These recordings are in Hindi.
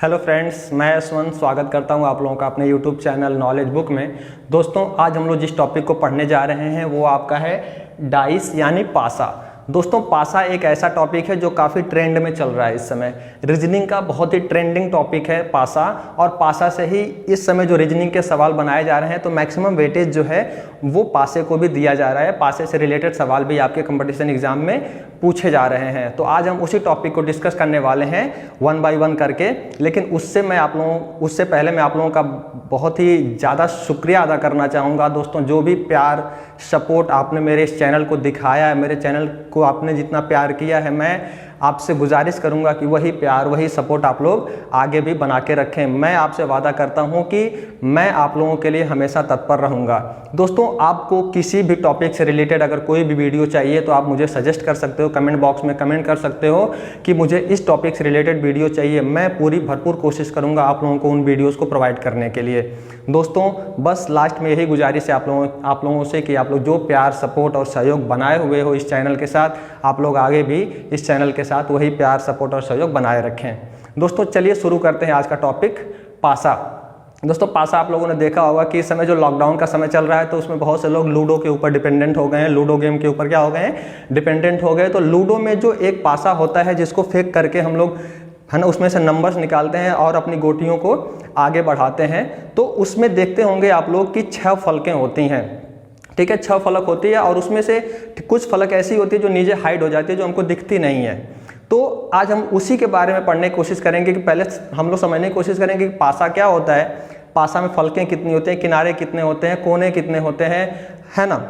हेलो फ्रेंड्स, मैं यशवंत स्वागत करता हूं आप लोगों का अपने यूट्यूब चैनल नॉलेज बुक में। दोस्तों, आज हम लोग जिस टॉपिक को पढ़ने जा रहे हैं वो आपका है डाइस यानी पासा। दोस्तों, पासा एक ऐसा टॉपिक है जो काफ़ी ट्रेंड में चल रहा है इस समय। रीजनिंग का बहुत ही ट्रेंडिंग टॉपिक है पासा, और पासा से ही इस समय जो रीजनिंग के सवाल बनाए जा रहे हैं तो मैक्सिमम वेटेज जो है वो पासे को भी दिया जा रहा है। पासे से रिलेटेड सवाल भी आपके कंपटीशन एग्जाम में पूछे जा रहे हैं। तो आज हम उसी टॉपिक को डिस्कस करने वाले हैं वन बाय वन करके। लेकिन उससे पहले मैं आप लोगों का बहुत ही ज़्यादा शुक्रिया अदा करना चाहूँगा। दोस्तों, जो भी प्यार सपोर्ट आपने मेरे इस चैनल को दिखाया है, मेरे चैनल को आपने जितना प्यार किया है, मैं आपसे गुजारिश करूंगा कि वही प्यार वही सपोर्ट आप लोग आगे भी बना के रखें। मैं आपसे वादा करता हूं कि मैं आप लोगों के लिए हमेशा तत्पर रहूंगा। दोस्तों, आपको किसी भी टॉपिक से रिलेटेड अगर कोई भी वीडियो चाहिए तो आप मुझे सजेस्ट कर सकते हो, कमेंट बॉक्स में कमेंट कर सकते हो कि मुझे इस टॉपिक से रिलेटेड वीडियो चाहिए। मैं पूरी भरपूर कोशिश करूँगा आप लोगों को उन वीडियोज़ को प्रोवाइड करने के लिए। दोस्तों, बस लास्ट में यही गुजारिश है आप लोगों से कि आप लोग जो प्यार सपोर्ट और सहयोग बनाए हुए हो इस चैनल के साथ, आप लोग आगे भी इस चैनल के साथ वही प्यार सपोर्ट और सहयोग बनाए रखें। दोस्तों, चलिए शुरू करते हैं आज का टॉपिक पासा। दोस्तों, पासा आप लोगों ने देखा होगा कि इस समय जो लॉकडाउन का समय चल रहा है तो उसमें बहुत से लोग लूडो के ऊपर डिपेंडेंट हो गए हैं, लूडो गेम के ऊपर क्या हो गए हैं, डिपेंडेंट हो गए। तो लूडो में जो एक पासा होता है जिसको फेंक करके हम लोग है ना उसमें से नंबर्स निकालते हैं और अपनी गोटियों को आगे बढ़ाते हैं। तो उसमें देखते होंगे आप लोग कि 6 फलकें होती हैं। ठीक है, 6 फलक होती है और उसमें से कुछ फलक ऐसी होती है जो नीचे हाइड हो जाती है, जो हमको दिखती नहीं है। तो आज हम उसी के बारे में पढ़ने की कोशिश करेंगे कि पहले हम लोग समझने की कोशिश करेंगे कि पासा क्या होता है, पासा में फलकें कितनी होती हैं, किनारे कितने होते हैं, कोने कितने होते हैं, है ना।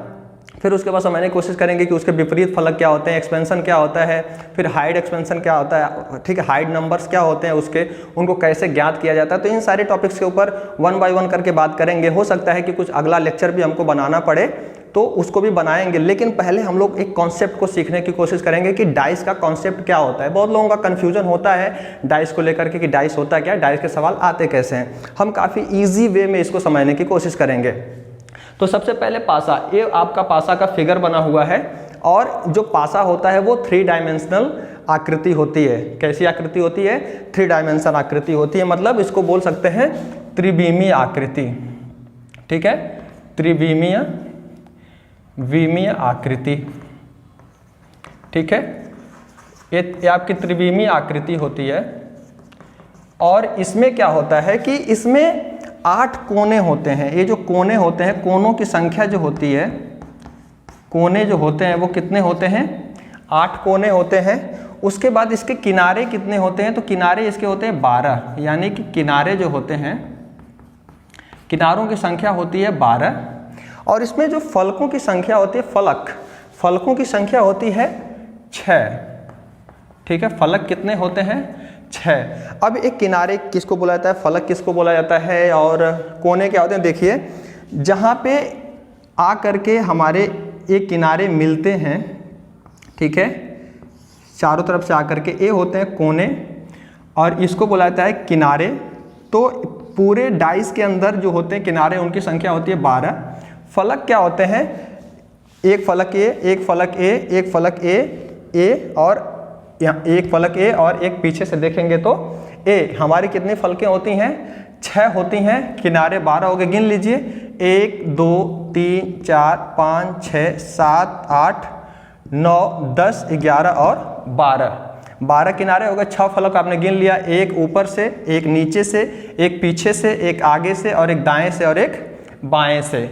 फिर उसके बाद समझने की कोशिश करेंगे कि उसके विपरीत फलक क्या होते हैं, एक्सपेंशन क्या होता है, फिर हाइड एक्सपेंशन क्या होता है, ठीक है, हाइड नंबर्स क्या होते हैं उसके, उनको कैसे ज्ञात किया जाता है। तो इन सारे टॉपिक्स के ऊपर वन बाय वन करके बात करेंगे। हो सकता है कि कुछ अगला लेक्चर भी हमको बनाना पड़े तो उसको भी बनाएंगे, लेकिन पहले हम लोग एक कॉन्सेप्ट को सीखने की कोशिश करेंगे कि डाइस का कॉन्सेप्ट क्या होता है। बहुत लोगों का कन्फ्यूजन होता है डाइस को लेकर के कि डाइस होता क्या है, डाइस के सवाल आते कैसे हैं। हम काफ़ी ईजी वे में इसको समझने की कोशिश करेंगे। तो सबसे पहले पासा, ये आपका पासा का फिगर बना हुआ है और जो पासा होता है वो 3 डायमेंशनल आकृति होती है। कैसी आकृति होती है? 3 डायमेंशनल आकृति होती है। मतलब इसको बोल सकते हैं त्रिविमीय आकृति। ठीक है, त्रिविमीय आकृति। ठीक है, ये आपकी त्रिविमीय आकृति होती है। और इसमें क्या होता है कि इसमें 8 कोने होते हैं। ये जो कोने होते हैं, कोनों की संख्या जो होती है, कोने जो होते हैं वो कितने होते हैं? 8 कोने होते हैं। उसके बाद इसके किनारे कितने होते हैं? तो किनारे इसके होते हैं 12, यानी कि किनारे जो होते हैं, किनारों की संख्या होती है 12। और इसमें जो फलकों की संख्या होती है, फलकों की संख्या होती है 6। ठीक है, फलक कितने होते हैं? 6। अब एक किनारे किसको बोला जाता है, फलक किसको बोला जाता है, और कोने क्या होते हैं? देखिए, जहाँ पे आ करके हमारे एक किनारे मिलते हैं, ठीक है, चारों तरफ से आकर के ये होते हैं कोने, और इसको बोला जाता है किनारे। तो पूरे डाइस के अंदर जो होते हैं किनारे, उनकी संख्या होती है 12। फलक क्या होते हैं? एक फलक ए, एक फलक ए, एक फलक ए और एक फलक ए, और एक पीछे से देखेंगे तो ए। हमारी कितनी फलकें होती हैं? 6 होती हैं। किनारे 12 हो गए, गिन लीजिए, 1 2 3 4 5 6 7 8 9 10 11 और 12 किनारे हो गए। 6 फलक आपने गिन लिया, एक ऊपर से, एक नीचे से, एक पीछे से, एक आगे से, और एक दाएं से, और एक बाएं से।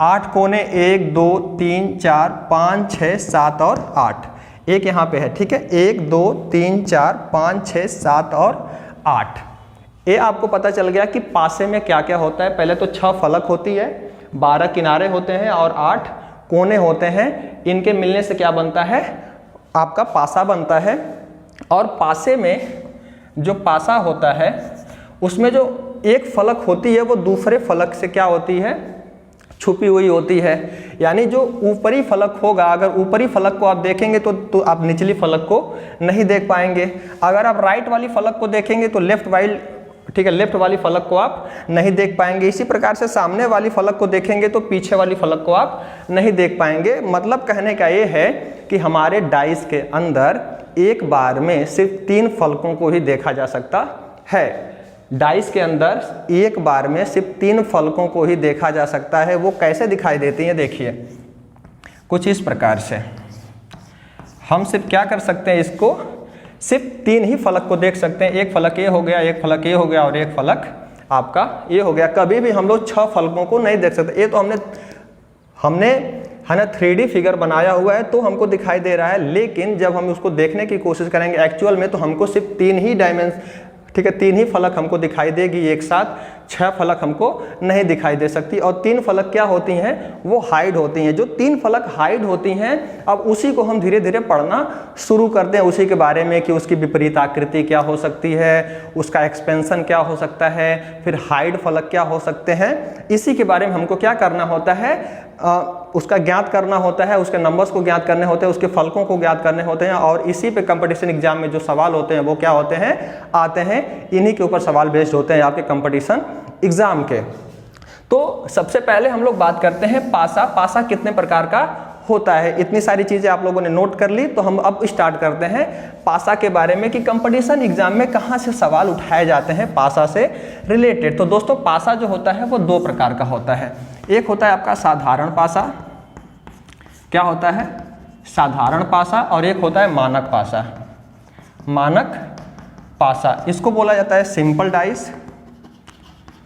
8 कोने, 1 2 3 4 5 6 7 और 8। एक यहाँ पे है, ठीक है, 1 2 3 4 5 6 7 और 8। ये आपको पता चल गया कि पासे में क्या क्या होता है। पहले तो 6 फलक होती है, 12 किनारे होते हैं और 8 कोने होते हैं। इनके मिलने से क्या बनता है? आपका पासा बनता है। और पासे में जो पासा होता है उसमें जो एक फलक होती है वो दूसरे फलक से क्या होती है? छुपी हुई होती है। यानी जो ऊपरी फलक होगा, अगर ऊपरी फलक को आप देखेंगे तो आप निचली फलक को नहीं देख पाएंगे। अगर आप राइट वाली फलक को देखेंगे तो लेफ्ट वाली फलक को आप नहीं देख पाएंगे। इसी प्रकार से सामने वाली फलक को देखेंगे तो पीछे वाली फलक को आप नहीं देख पाएंगे। मतलब कहने का ये है कि हमारे डाइस के अंदर एक बार में सिर्फ 3 फलकों को ही देखा जा सकता है। डाइस के अंदर एक बार में सिर्फ 3 फलकों को ही देखा जा सकता है। वो कैसे दिखाई देती हैं, देखिए कुछ इस प्रकार से। हम सिर्फ क्या कर सकते हैं, इसको सिर्फ 3 ही फलक को देख सकते हैं। एक फलक ये हो गया, एक फलक ये हो गया और एक फलक आपका ये हो गया। कभी भी हम लोग 6 फलकों को नहीं देख सकते। ये तो हमने है ना 3D फिगर बनाया हुआ है तो हमको दिखाई दे रहा है, लेकिन जब हम उसको देखने की कोशिश करेंगे एक्चुअल में तो हमको सिर्फ 3 ही ठीक है 3 ही फलक हमको दिखाई देगी एक साथ, 6 फलक हमको नहीं दिखाई दे सकती। और 3 फलक क्या होती हैं, वो हाइड होती हैं। जो 3 फलक हाइड होती हैं, अब उसी को हम धीरे धीरे पढ़ना शुरू करते हैं, उसी के बारे में कि उसकी विपरीत आकृति क्या हो सकती है, उसका एक्सपेंशन क्या हो सकता है, फिर हाइड फलक क्या हो सकते हैं। इसी के बारे में हमको क्या करना होता है, उसका ज्ञात करना होता है, उसके नंबर्स को ज्ञात करने होते हैं, उसके फलकों को ज्ञात करने होते हैं। और इसी पे कंपटीशन एग्जाम में जो सवाल होते हैं वो क्या होते हैं, आते हैं। इन्हीं के ऊपर सवाल बेस्ड होते हैं आपके कंपटीशन एग्जाम के। तो सबसे पहले हम लोग बात करते हैं पासा। पासा कितने प्रकार का होता है, इतनी सारी चीजें आप लोगों ने नोट कर ली। तो हम अब स्टार्ट करते हैं पासा के बारे में कि कंपटीशन एग्जाम में कहाँ से सवाल उठाए जाते हैं पासा से रिलेटेड। तो दोस्तों पासा जो होता है वो 2 प्रकार का होता है। एक होता है आपका साधारण पासा, क्या होता है, साधारण पासा, और एक होता है मानक पासा। मानक पासा इसको बोला जाता है सिंपल डाइस,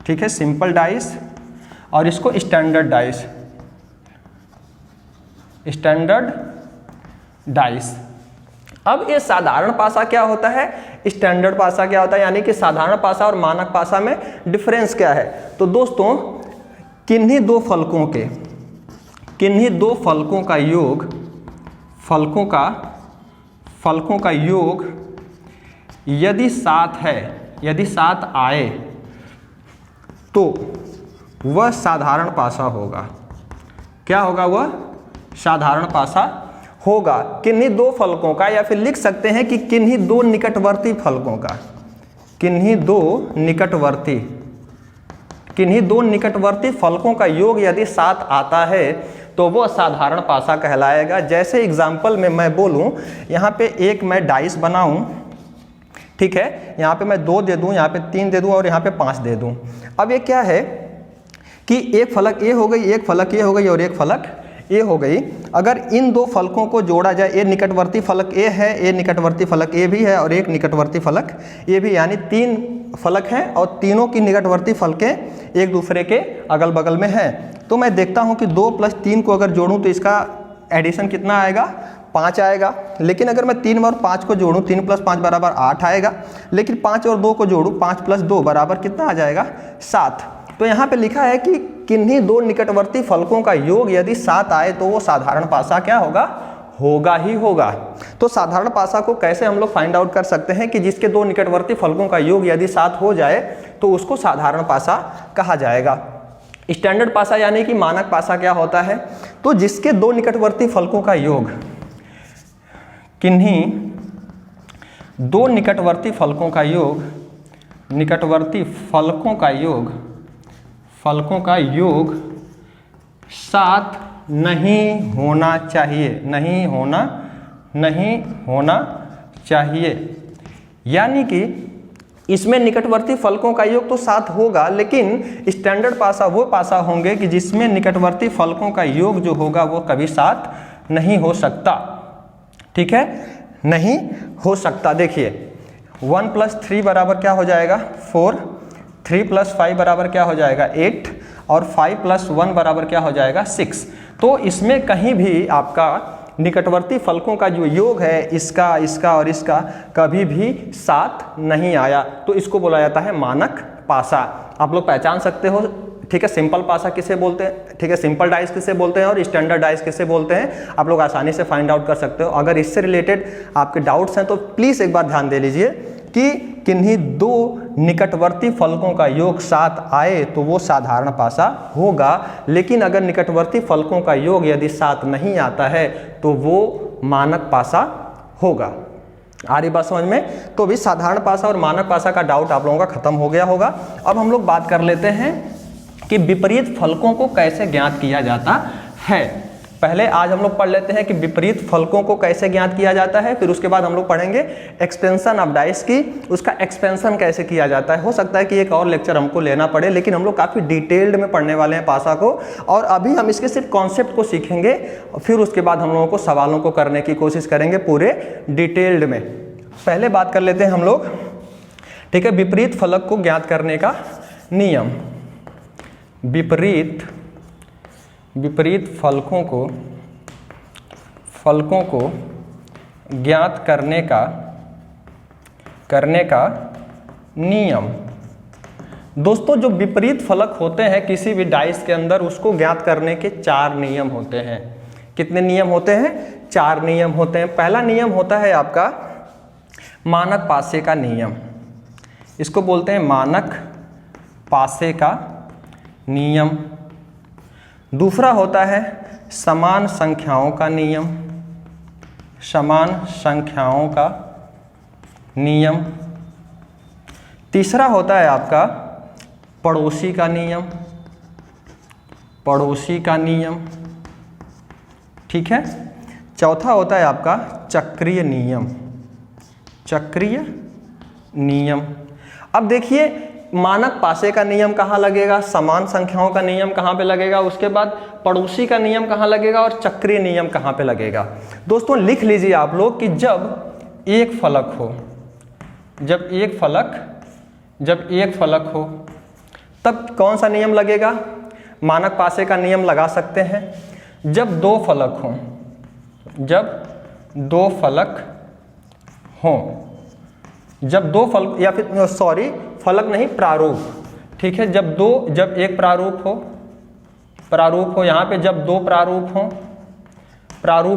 ठीक है, सिंपल डाइस, और इसको स्टैंडर्ड डाइस, स्टैंडर्ड डाइस। अब ये साधारण पासा क्या होता है, स्टैंडर्ड पासा क्या होता है, यानी कि साधारण पासा और मानक पासा में डिफरेंस क्या है। तो दोस्तों किन्हीं दो फलकों का योग, फलकों का योग यदि 7 है, यदि 7 आए तो वह साधारण पासा होगा। क्या होगा, वह साधारण पासा होगा। किन्हीं 2 फलकों का, या फिर लिख सकते हैं कि किन्हीं 2 निकटवर्ती फलकों का, किन्हीं दो निकटवर्ती फलकों का योग यदि 7 आता है तो वो साधारण पासा कहलाएगा। जैसे एग्जाम्पल में मैं बोलूं, यहाँ पे एक मैं डाइस बनाऊं, ठीक है, यहाँ पे मैं 2 दे दूं, यहाँ पे 3 दे दूं और यहाँ पे 5 दे दूं। अब ये क्या है कि एक फलक ए हो गई, एक फलक ए हो गई और एक फलक ए हो गई। अगर इन 2 फलकों को जोड़ा जाए, ए निकटवर्ती फलक ए है, ए निकटवर्ती फलक ए भी है और एक निकटवर्ती फलक ए भी, यानी 3 फलक हैं और तीनों की निकटवर्ती फलकें एक दूसरे के अगल बगल में हैं। तो मैं देखता हूं कि 2 + 3 को अगर जोड़ूं तो इसका एडिशन कितना आएगा, 5 आएगा। लेकिन अगर मैं 3 और 5 को जोड़ूं, 3 + 5 = 8 आएगा। लेकिन 5 और 2 को जोड़ूं, 5 + 2 = कितना आ जाएगा, 7। तो यहाँ पे लिखा है कि किन्हीं 2 निकटवर्ती फलकों का योग यदि 7 आए तो वो साधारण पासा क्या होगा, होगा ही होगा। तो साधारण पासा को कैसे हम लोग फाइंड आउट कर सकते हैं कि जिसके 2 निकटवर्ती फलकों का योग यदि 7 हो जाए तो उसको साधारण पासा कहा जाएगा। स्टैंडर्ड पासा यानी कि मानक पासा क्या होता है, तो जिसके 2 निकटवर्ती फलकों का योग, किन्हीं 2 निकटवर्ती फलकों का योग, निकटवर्ती फलकों का योग 7 नहीं होना चाहिए, नहीं होना चाहिए। यानी कि इसमें निकटवर्ती फलकों का योग तो 7 होगा, लेकिन स्टैंडर्ड पासा वो पासा होंगे कि जिसमें निकटवर्ती फलकों का योग जो होगा वो कभी 7 नहीं हो सकता, ठीक है, नहीं हो सकता। देखिए 1 + 3 = क्या हो जाएगा, 4, 3 + 5 = क्या हो जाएगा, 8, और 5 + 1 = क्या हो जाएगा, 6। तो इसमें कहीं भी आपका निकटवर्ती फलकों का जो योग है, इसका, इसका और इसका, कभी भी 7 नहीं आया। तो इसको बोला जाता है मानक पासा। आप लोग पहचान सकते हो, ठीक है, सिंपल पासा किसे बोलते हैं, ठीक है, सिंपल डाइस किसे बोलते हैं और स्टैंडर्ड डाइस किसे बोलते हैं, आप लोग आसानी से फाइंड आउट कर सकते हो। अगर इससे रिलेटेड आपके डाउट्स हैं तो प्लीज़ एक बार ध्यान दे लीजिए कि किन्हीं 2 निकटवर्ती फलकों का योग 7 आए तो वो साधारण पासा होगा। लेकिन अगर निकटवर्ती फलकों का योग यदि 7 नहीं आता है तो वो मानक पासा होगा। आ रही बात समझ में? तो भी साधारण पासा और मानक पासा का डाउट आप लोगों का खत्म हो गया होगा। अब हम लोग बात कर लेते हैं कि विपरीत फलकों को कैसे ज्ञात किया जाता है। पहले आज हम लोग पढ़ लेते हैं कि विपरीत फलकों को कैसे ज्ञात किया जाता है, फिर उसके बाद हम लोग पढ़ेंगे एक्सपेंशन ऑफ डाइस की, उसका एक्सपेंशन कैसे किया जाता है। हो सकता है कि एक और लेक्चर हमको लेना पड़े, लेकिन हम लोग काफ़ी डिटेल्ड में पढ़ने वाले हैं पासा को, और अभी हम इसके सिर्फ कॉन्सेप्ट को सीखेंगे, फिर उसके बाद हम लोगों को सवालों को करने की कोशिश करेंगे पूरे डिटेल्ड में। पहले बात कर लेते हैं हम लोग, ठीक है, विपरीत फलक को ज्ञात करने का नियम। विपरीत फलकों को ज्ञात करने का नियम। दोस्तों जो विपरीत फलक होते हैं किसी भी डाइस के अंदर, उसको ज्ञात करने के 4 नियम होते हैं। कितने नियम होते हैं? 4 नियम होते हैं। पहला नियम होता है आपका मानक पासे का नियम, इसको बोलते हैं मानक पासे का नियम। दूसरा होता है समान संख्याओं का नियम, समान संख्याओं का नियम। तीसरा होता है आपका पड़ोसी का नियम, पड़ोसी का नियम, ठीक है। चौथा होता है आपका चक्रीय नियम, चक्रीय नियम। अब देखिए मानक पासे का नियम कहाँ लगेगा, समान संख्याओं का नियम कहाँ पे लगेगा, उसके बाद पड़ोसी का नियम कहाँ लगेगा और चक्रीय नियम कहाँ पे लगेगा। दोस्तों लिख लीजिए आप लोग कि जब एक फलक हो, जब एक फलक हो तब कौन सा नियम लगेगा? मानक पासे का नियम लगा सकते हैं। जब 2 फलक हों, जब 2 फलक हों, जब 2 फलक, या फिर सॉरी फलक नहीं, प्रारूप, ठीक है। जब एक प्रारूप हो यहाँ पे, जब 2 प्रारूप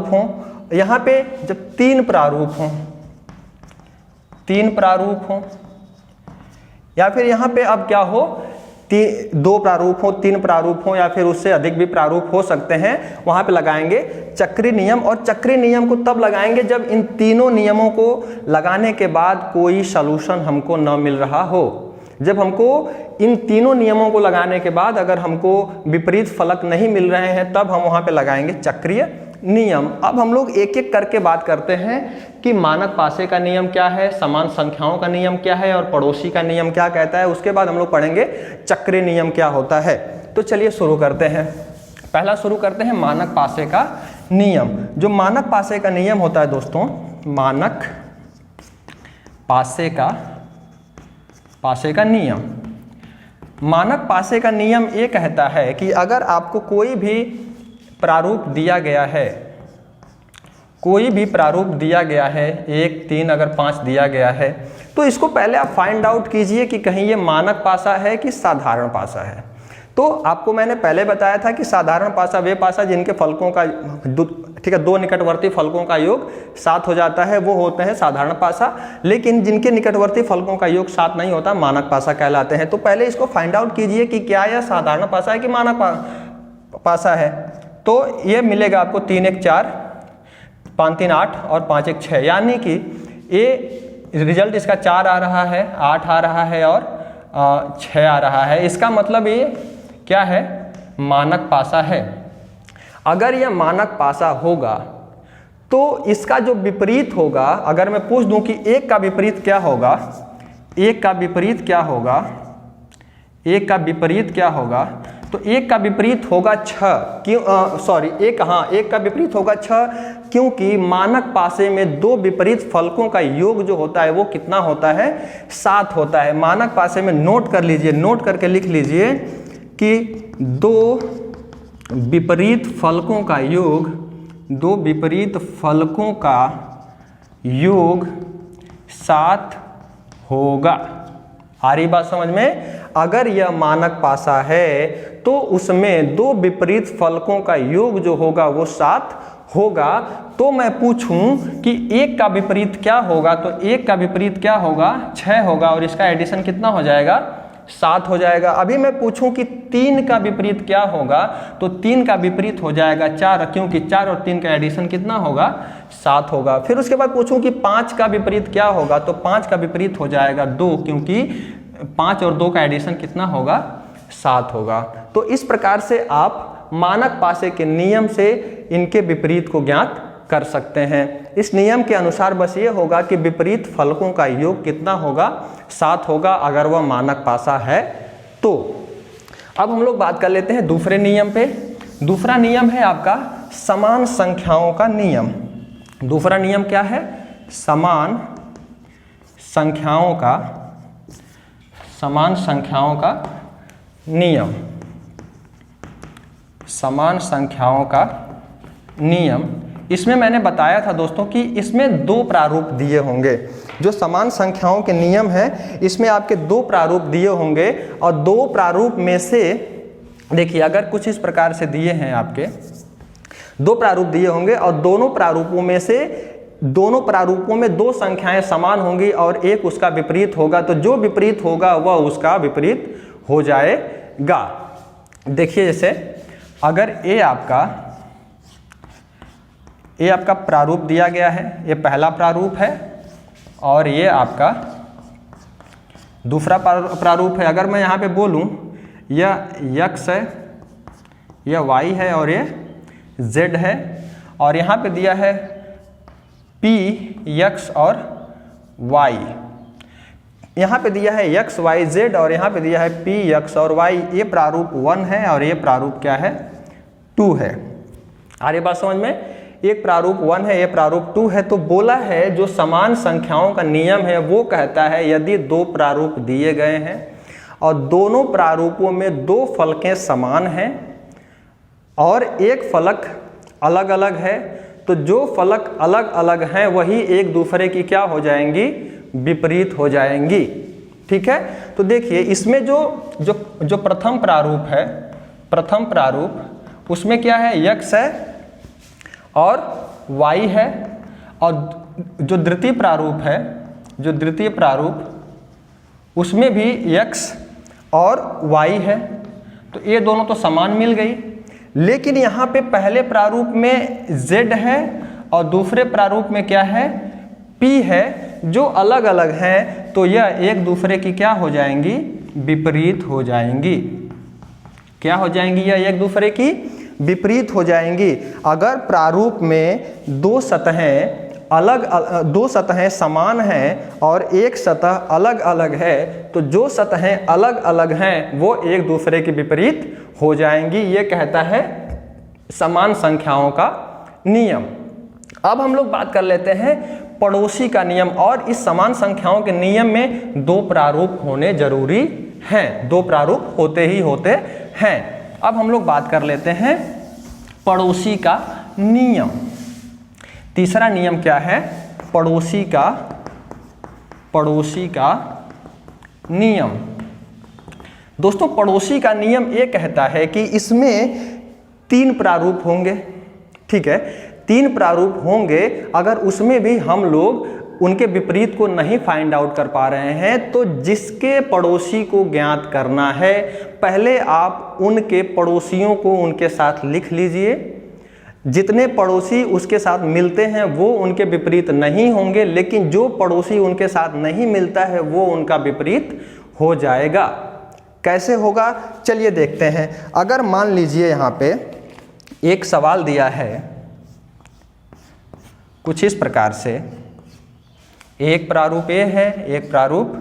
हो यहाँ पे, जब 3 प्रारूप हो, या फिर यहाँ पे अब क्या हो, 2 प्रारूप हो, 3 प्रारूप हो, या फिर उससे अधिक भी प्रारूप हो सकते हैं, वहाँ पे लगाएंगे चक्रीय नियम। और चक्रीय नियम को तब लगाएंगे जब इन तीनों नियमों को लगाने के बाद कोई सलूशन हमको न मिल रहा हो। जब हमको इन तीनों नियमों को लगाने के बाद अगर हमको विपरीत फलक नहीं मिल रहे हैं, तब हम वहाँ पे लगाएंगे चक्रीय नियम। अब हम लोग एक एक करके बात करते हैं कि मानक पासे का नियम क्या है, समान संख्याओं का नियम क्या है और पड़ोसी का नियम क्या कहता है। उसके बाद हम लोग पढ़ेंगे चक्रीय नियम क्या होता है। तो चलिए शुरू करते हैं। पहला शुरू करते हैं मानक पासे का नियम। जो मानक पासे का नियम होता है दोस्तों, मानक पासे का नियम, मानक पासे का नियम ये कहता है कि अगर आपको कोई भी प्रारूप दिया गया है, कोई भी प्रारूप दिया गया है, 1, 3 अगर 5 दिया गया है, तो इसको पहले आप फाइंड आउट कीजिए कि कहीं ये मानक पासा है कि साधारण पासा है। तो आपको मैंने पहले बताया था कि साधारण पासा वे पासा जिनके फलकों का, ठीक है, 2 निकटवर्ती फलकों का योग 7 हो जाता है, वो होते हैं साधारण पासा। लेकिन जिनके निकटवर्ती फलकों का योग 7 नहीं होता, मानक पासा कहलाते हैं। तो पहले इसको फाइंड आउट कीजिए कि क्या यह साधारण पासा है कि मानक पासा है। तो ये मिलेगा आपको 3 1 4, 5 3 8 और 5 1 6, यानी कि ये रिजल्ट इसका 4 आ रहा है, 8 आ रहा है और 6 आ रहा है। इसका मतलब ये क्या है, मानक पासा है। अगर यह मानक पासा होगा तो इसका जो विपरीत होगा, अगर मैं पूछ दूं कि 1 का विपरीत क्या होगा, 1 का विपरीत क्या होगा, 1 का विपरीत क्या होगा, तो 1 का विपरीत होगा 6। क्यों, सॉरी 1 का विपरीत होगा 6, क्योंकि मानक पासे में 2 विपरीत फलकों का योग जो होता है वो कितना होता है, 7 होता है। मानक पासे में नोट कर लीजिए, नोट करके लिख लीजिए कि 2 विपरीत फलकों का योग, 2 विपरीत फलकों का योग 7 होगा। आ रही बात समझ में? अगर यह मानक पासा है तो उसमें 2 विपरीत फलकों का योग जो होगा वो 7 होगा। तो मैं पूछूं कि 1 का विपरीत क्या होगा, तो 1 का विपरीत क्या होगा, 6 होगा, और इसका एडिशन कितना हो जाएगा, 7 हो जाएगा। अभी मैं पूछूं कि 3 का विपरीत क्या होगा, तो 3 का विपरीत हो जाएगा 4, क्योंकि 4 और 3 का एडिशन कितना होगा, 7 होगा। फिर उसके बाद पूछूं कि 5 का विपरीत क्या होगा, तो 5 का विपरीत हो जाएगा 2, क्योंकि 5 और 2 का एडिशन कितना होगा, 7 होगा। तो इस प्रकार से आप मानक पासे के नियम से इनके विपरीत को ज्ञात कर सकते हैं। इस नियम के अनुसार बस ये होगा कि विपरीत फलकों का योग कितना होगा, 7 होगा अगर वह मानक पासा है तो। अब हम लोग बात कर लेते हैं दूसरे नियम पे। दूसरा नियम है आपका समान संख्याओं का नियम। दूसरा नियम क्या है? समान संख्याओं का नियम। समान संख्याओं का नियम, इसमें मैंने बताया था दोस्तों कि इसमें 2 प्रारूप दिए होंगे। जो समान संख्याओं के नियम है इसमें आपके 2 प्रारूप दिए होंगे और 2 प्रारूप में से देखिए अगर कुछ इस प्रकार से दिए हैं, आपके 2 प्रारूप दिए होंगे और दोनों प्रारूपों में 2 संख्याएं समान होंगी और एक उसका विपरीत होगा, तो जो विपरीत होगा वह उसका विपरीत हो जाएगा। देखिए जैसे अगर ए आपका प्रारूप दिया गया है, ये पहला प्रारूप है और ये आपका दूसरा प्रारूप है। अगर मैं यहाँ पे बोलूँ यह x है, यह y है और ये z है, और यहाँ पे दिया है p x और y, यहाँ पे दिया है x y z और यहाँ पे दिया है p x और y। ये प्रारूप 1 है और ये प्रारूप क्या है? 2 है। आ रही बात समझ में? एक प्रारूप 1 है, ये प्रारूप 2 है। तो बोला है जो समान संख्याओं का नियम है वो कहता है यदि 2 प्रारूप दिए गए हैं और दोनों प्रारूपों में 2 फलकें समान हैं और एक फलक अलग अलग है, तो जो फलक अलग अलग हैं वही एक दूसरे की क्या हो जाएंगी? विपरीत हो जाएंगी। ठीक है, तो देखिए इसमें जो प्रथम प्रारूप है, प्रथम प्रारूप उसमें क्या है? x है और y है, और जो द्वितीय प्रारूप है, जो द्वितीय प्रारूप उसमें भी x और y है, तो ये दोनों तो समान मिल गई। लेकिन यहाँ पे पहले प्रारूप में z है और दूसरे प्रारूप में क्या है? p है, जो अलग अलग हैं, तो यह एक दूसरे की क्या हो जाएंगी? विपरीत हो जाएंगी। क्या हो जाएंगी? यह एक दूसरे की विपरीत हो जाएंगी। अगर प्रारूप में 2 सतहें समान हैं और एक सतह अलग अलग है, तो जो सतहें अलग अलग हैं वो एक दूसरे के विपरीत हो जाएंगी। ये कहता है समान संख्याओं का नियम। अब हम लोग बात कर लेते हैं पड़ोसी का नियम, और इस समान संख्याओं के नियम में 2 प्रारूप होने जरूरी हैं, 2 प्रारूप होते ही होते हैं। अब हम लोग बात कर लेते हैं पड़ोसी का नियम। तीसरा नियम क्या है? पड़ोसी का नियम। दोस्तों पड़ोसी का नियम ये कहता है कि इसमें 3 प्रारूप होंगे। ठीक है, 3 प्रारूप होंगे। अगर उसमें भी हम लोग उनके विपरीत को नहीं फाइंड आउट कर पा रहे हैं, तो जिसके पड़ोसी को ज्ञात करना है, पहले आप उनके पड़ोसियों को उनके साथ लिख लीजिए। जितने पड़ोसी उसके साथ मिलते हैं वो उनके विपरीत नहीं होंगे, लेकिन जो पड़ोसी उनके साथ नहीं मिलता है वो उनका विपरीत हो जाएगा। कैसे होगा? चलिए देखते हैं। अगर मान लीजिए यहाँ पे एक सवाल दिया है कुछ इस प्रकार से, एक प्रारूप ए है, एक प्रारूप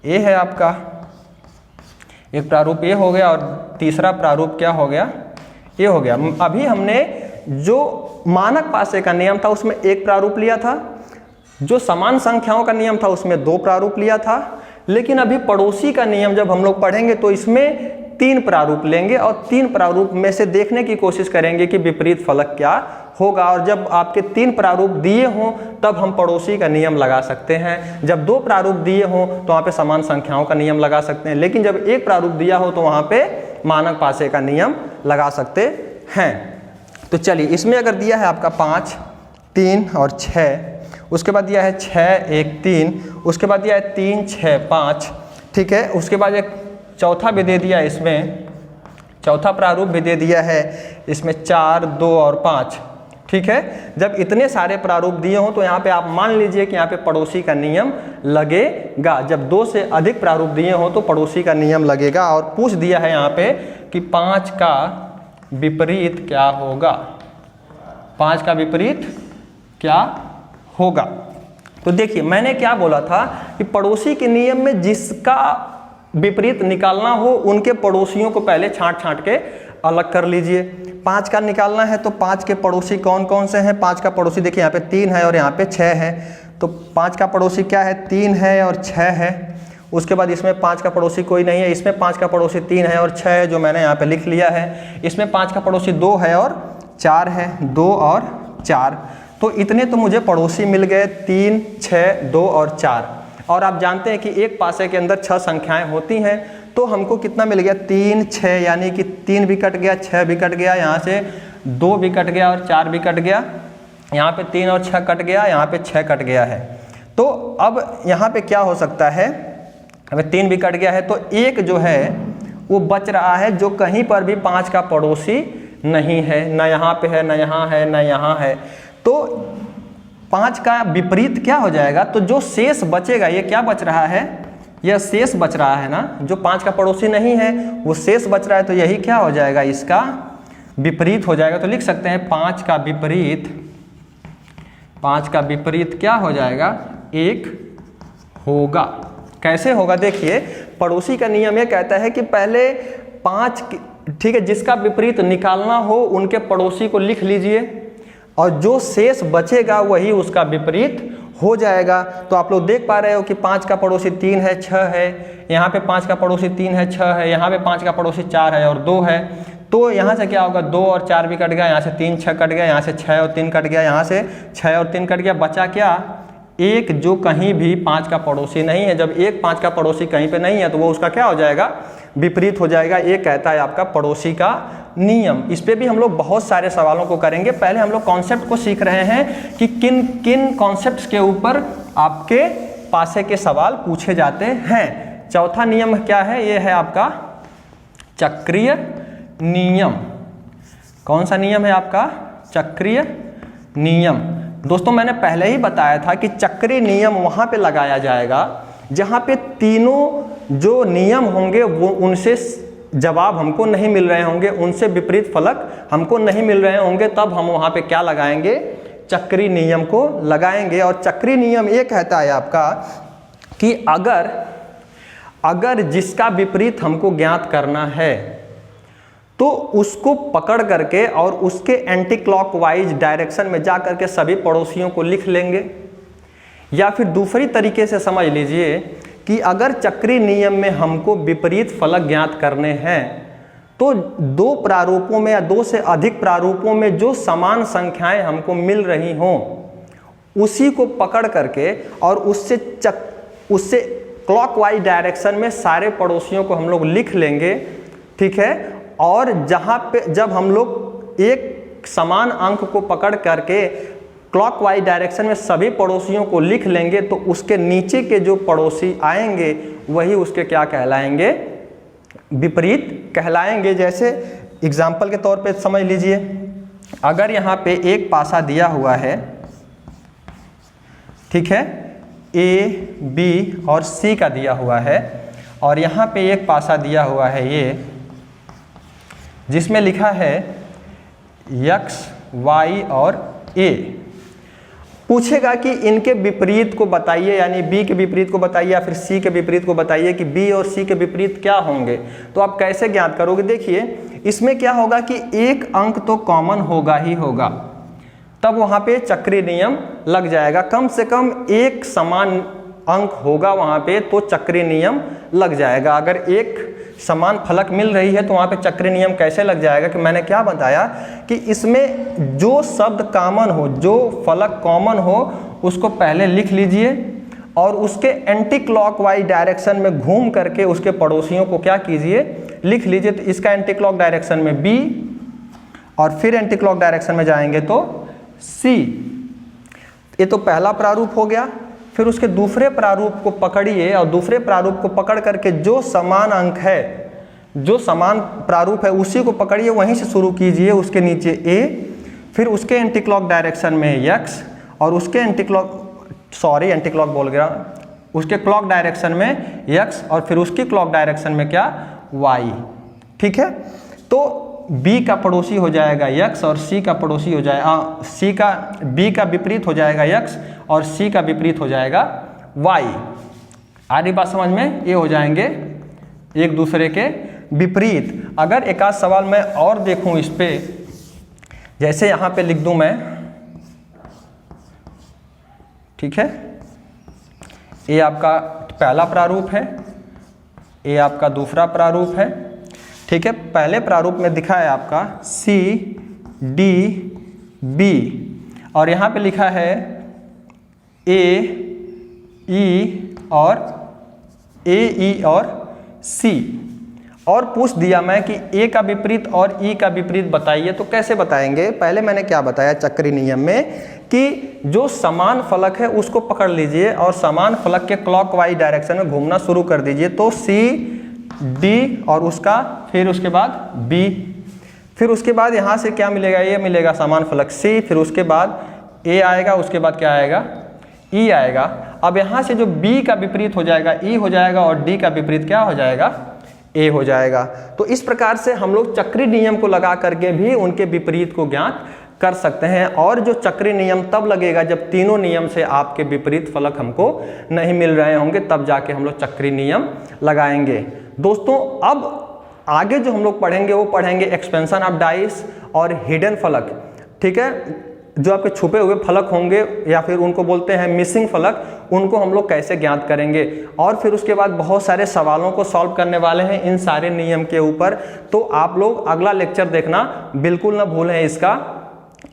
ए है आपका, एक प्रारूप ए हो गया और तीसरा प्रारूप क्या हो गया? ए हो गया। अभी हमने जो मानक पासे का नियम था उसमें एक प्रारूप लिया था, जो समान संख्याओं का नियम था उसमें 2 प्रारूप लिया था, लेकिन अभी पड़ोसी का नियम जब हम लोग पढ़ेंगे तो इसमें 3 प्रारूप लेंगे और 3 प्रारूप में से देखने की कोशिश करेंगे कि विपरीत फलक क्या होगा। और जब आपके 3 प्रारूप दिए हों तब हम पड़ोसी का नियम लगा सकते हैं। जब 2 प्रारूप दिए हों तो वहाँ पे समान संख्याओं का नियम लगा सकते हैं, लेकिन जब 1 प्रारूप दिया हो तो वहाँ पे मानक पासे का नियम लगा सकते हैं। तो चलिए इसमें अगर दिया है आपका 5, 3 और 6, उसके बाद दिया है 6, 1, 3, उसके बाद दिया है 3, 6, 5, ठीक है। उसके बाद एक चौथा भी दे दिया, इसमें चौथा प्रारूप भी दे दिया है, इसमें 4, 2 और 5, ठीक है। जब इतने सारे प्रारूप दिए हों तो यहाँ पे आप मान लीजिए कि यहाँ पे पड़ोसी का नियम लगेगा। जब 2 से अधिक प्रारूप दिए हों तो पड़ोसी का नियम लगेगा। और पूछ दिया है यहाँ पे कि 5 का विपरीत क्या होगा, 5 का विपरीत क्या होगा। तो देखिए मैंने क्या बोला था कि पड़ोसी के नियम में जिसका विपरीत निकालना हो उनके पड़ोसियों को पहले छांट छांट के अलग कर लीजिए। 5 का निकालना है तो 5 के पड़ोसी कौन कौन से हैं। 5 का पड़ोसी देखिए यहाँ पे 3 है और यहाँ पे 6 है, तो 5 का पड़ोसी क्या है, 3 है और 6 है। उसके बाद इसमें 5 का पड़ोसी कोई नहीं है, इसमें 5 का पड़ोसी 3 है और 6 है, जो मैंने यहाँ पे लिख लिया है। इसमें 5 का पड़ोसी 2 है और 4 है, 2 और 4। तो इतने तो मुझे पड़ोसी मिल गए, 3, 6, 2 और 4। और आप जानते हैं कि एक पासे के अंदर 6 संख्याएं होती हैं, तो हमको कितना मिल गया, 3, 6, यानी कि 3 भी कट गया, 6 भी कट गया, यहाँ से 2 भी कट गया और 4 भी कट गया, यहाँ पे 3 और 6 कट गया, यहाँ पे 6 कट गया है। तो अब यहाँ पे क्या हो सकता है, अगर 3 भी कट गया है तो एक जो है वो बच रहा है, जो कहीं पर भी 5 का पड़ोसी नहीं है, ना यहाँ पे है, ना यहाँ है, ना यहाँ है। तो 5 का विपरीत क्या हो जाएगा, तो जो शेष बचेगा, ये क्या बच रहा है, यह शेष बच रहा है ना, जो 5 का पड़ोसी नहीं है वो शेष बच रहा है, तो यही क्या हो जाएगा, इसका विपरीत हो जाएगा। तो लिख सकते हैं 5 का विपरीत क्या हो जाएगा, 1 होगा। कैसे होगा, देखिए पड़ोसी का नियम ये कहता है कि पहले 5, ठीक है, जिसका विपरीत निकालना हो उनके पड़ोसी को लिख लीजिए और जो शेष बचेगा वही उसका विपरीत हो जाएगा। तो आप लोग देख पा रहे हो कि 5 का पड़ोसी 3 है, 6 है, यहाँ पे 5 का पड़ोसी 3 है, 6 है, यहाँ पे 5 का पड़ोसी 4 है और 2 है। तो यहाँ से क्या होगा, 2 और 4 भी कट गया, यहाँ से 3, 6 कट गया, यहाँ से 6 और 3 कट गया, यहाँ से 6 और 3 कट गया, बचा क्या, 1, जो कहीं भी 5 का पड़ोसी नहीं है। जब 5 का पड़ोसी कहीं पे नहीं है तो वो उसका क्या हो जाएगा, विपरीत हो जाएगा। ये कहता है आपका पड़ोसी का नियम। इस पे भी हम लोग बहुत सारे सवालों को करेंगे। पहले हम लोग कॉन्सेप्ट को सीख रहे हैं कि किन किन कॉन्सेप्ट्स के ऊपर आपके पासे के सवाल पूछे जाते हैं। चौथा नियम क्या है, ये है आपका चक्रीय नियम। कौन सा नियम है आपका, चक्रीय नियम। दोस्तों मैंने पहले ही बताया था कि चक्रीय नियम वहां पे लगाया जाएगा जहां पे तीनों जो नियम होंगे वो उनसे जवाब हमको नहीं मिल रहे होंगे, उनसे विपरीत फलक हमको नहीं मिल रहे होंगे, तब हम वहां पे क्या लगाएंगे, चक्रीय नियम को लगाएंगे। और चक्रीय नियम ये कहता है आपका कि अगर जिसका विपरीत हमको ज्ञात करना है तो उसको पकड़ करके और उसके एंटी क्लॉकवाइज डायरेक्शन में जा करके सभी पड़ोसियों को लिख लेंगे। या फिर दूसरी तरीके से समझ लीजिए कि अगर चक्रीय नियम में हमको विपरीत फलक ज्ञात करने हैं तो 2 प्रारूपों में या 2 से अधिक प्रारूपों में जो समान संख्याएं हमको मिल रही हों उसी को पकड़ करके और उससे क्लॉकवाइज डायरेक्शन में सारे पड़ोसियों को हम लोग लिख लेंगे, ठीक है। और जहाँ पे जब हम लोग एक समान अंक को पकड़ करके क्लॉकवाइज डायरेक्शन में सभी पड़ोसियों को लिख लेंगे तो उसके नीचे के जो पड़ोसी आएंगे वही उसके क्या कहलाएंगे, विपरीत कहलाएंगे। जैसे एग्जाम्पल के तौर पे समझ लीजिए, अगर यहाँ पे एक पासा दिया हुआ है, ठीक है, ए, बी और सी का दिया हुआ है, और यहाँ पे एक पासा दिया हुआ है ये, जिसमें लिखा है x, y और a। पूछेगा कि इनके विपरीत को बताइए, यानी b के विपरीत को बताइए या फिर c के विपरीत को बताइए कि b और c के विपरीत क्या होंगे। तो आप कैसे ज्ञात करोगे, देखिए इसमें क्या होगा कि एक अंक तो कॉमन होगा ही होगा, तब वहाँ पे चक्रीय नियम लग जाएगा। कम से कम एक समान अंक होगा वहाँ पे तो चक्रीय नियम लग जाएगा। अगर एक समान फलक मिल रही है तो वहाँ पे चक्रीय नियम कैसे लग जाएगा, कि मैंने क्या बताया कि इसमें जो शब्द कॉमन हो, जो फलक कॉमन हो, उसको पहले लिख लीजिए और उसके एंटी क्लॉकवाइज डायरेक्शन में घूम करके उसके पड़ोसियों को क्या कीजिए, लिख लीजिए। तो इसका एंटी क्लॉक डायरेक्शन में बी और फिर एंटी क्लॉक डायरेक्शन में जाएंगे तो सी। ये तो पहला प्रारूप हो गया। फिर उसके दूसरे प्रारूप को पकड़िए और दूसरे प्रारूप को पकड़ करके जो समान अंक है, जो समान प्रारूप है उसी को पकड़िए, वहीं से शुरू कीजिए, उसके नीचे ए, फिर उसके एंटी क्लॉक डायरेक्शन में x और उसके एंटी क्लॉक बोल गया, उसके क्लॉक डायरेक्शन में x और फिर उसकी क्लॉक डायरेक्शन में क्या, y, ठीक है। तो बी का पड़ोसी हो जाएगा x और सी का पड़ोसी हो जाएगा बी का विपरीत हो जाएगा x और सी का विपरीत हो जाएगा y। आ रही बात समझ में? ये हो जाएंगे एक दूसरे के विपरीत। अगर एक आध सवाल मैं और देखूं इस पे, जैसे यहाँ पे लिख दूं मैं, ठीक है, ये आपका पहला प्रारूप है, ये आपका दूसरा प्रारूप है, ठीक है। पहले प्रारूप में दिखा है आपका C D B और यहाँ पे लिखा है A E और A E और C, और पूछ दिया मैं कि A का विपरीत और E का विपरीत बताइए। तो कैसे बताएंगे? पहले मैंने क्या बताया चक्री नियम में कि जो समान फलक है उसको पकड़ लीजिए और समान फलक के क्लॉकवाइज डायरेक्शन में घूमना शुरू कर दीजिए। तो C D और उसका फिर उसके बाद B, फिर उसके बाद यहाँ से क्या मिलेगा? ये मिलेगा समान फलक C, फिर उसके बाद A आएगा, उसके बाद क्या आएगा? E आएगा। अब यहाँ से जो B का विपरीत हो जाएगा E हो जाएगा और D का विपरीत क्या हो जाएगा? A हो जाएगा। तो इस प्रकार से हम लोग चक्री नियम को लगा करके भी उनके विपरीत को ज्ञात कर सकते हैं। और जो चक्री नियम तब लगेगा जब तीनों नियम से आपके विपरीत फलक हमको नहीं मिल रहे होंगे, तब जाके हम लोग चक्री नियम लगाएंगे। दोस्तों अब आगे जो हम लोग पढ़ेंगे वो पढ़ेंगे एक्सपेंशन ऑफ डाइस और हिडन फलक, ठीक है। जो आपके छुपे हुए फलक होंगे या फिर उनको बोलते हैं मिसिंग फलक, उनको हम लोग कैसे ज्ञात करेंगे। और फिर उसके बाद बहुत सारे सवालों को सॉल्व करने वाले हैं इन सारे नियम के ऊपर। तो आप लोग अगला लेक्चर देखना बिल्कुल ना भूलें इसका।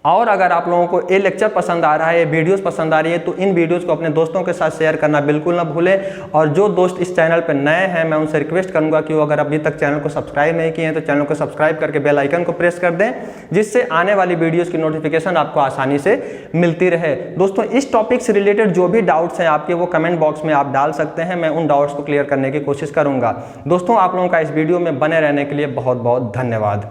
और अगर आप लोगों को ये लेक्चर पसंद आ रहा है, ये वीडियोस पसंद आ रही है, तो इन वीडियोस को अपने दोस्तों के साथ शेयर करना बिल्कुल ना भूलें। और जो दोस्त इस चैनल पर नए हैं, मैं उनसे रिक्वेस्ट करूंगा कि वो अगर अभी तक चैनल को सब्सक्राइब नहीं किए हैं तो चैनल को सब्सक्राइब करके बेल आइकन को प्रेस कर दें, जिससे आने वाली वीडियोज़ की नोटिफिकेशन आपको आसानी से मिलती रहे। दोस्तों इस टॉपिक से रिलेटेड जो भी डाउट्स हैं आपके, वो कमेंट बॉक्स में आप डाल सकते हैं, मैं उन डाउट्स को क्लियर करने की कोशिश करूँगा। दोस्तों आप लोगों का इस वीडियो में बने रहने के लिए बहुत बहुत धन्यवाद।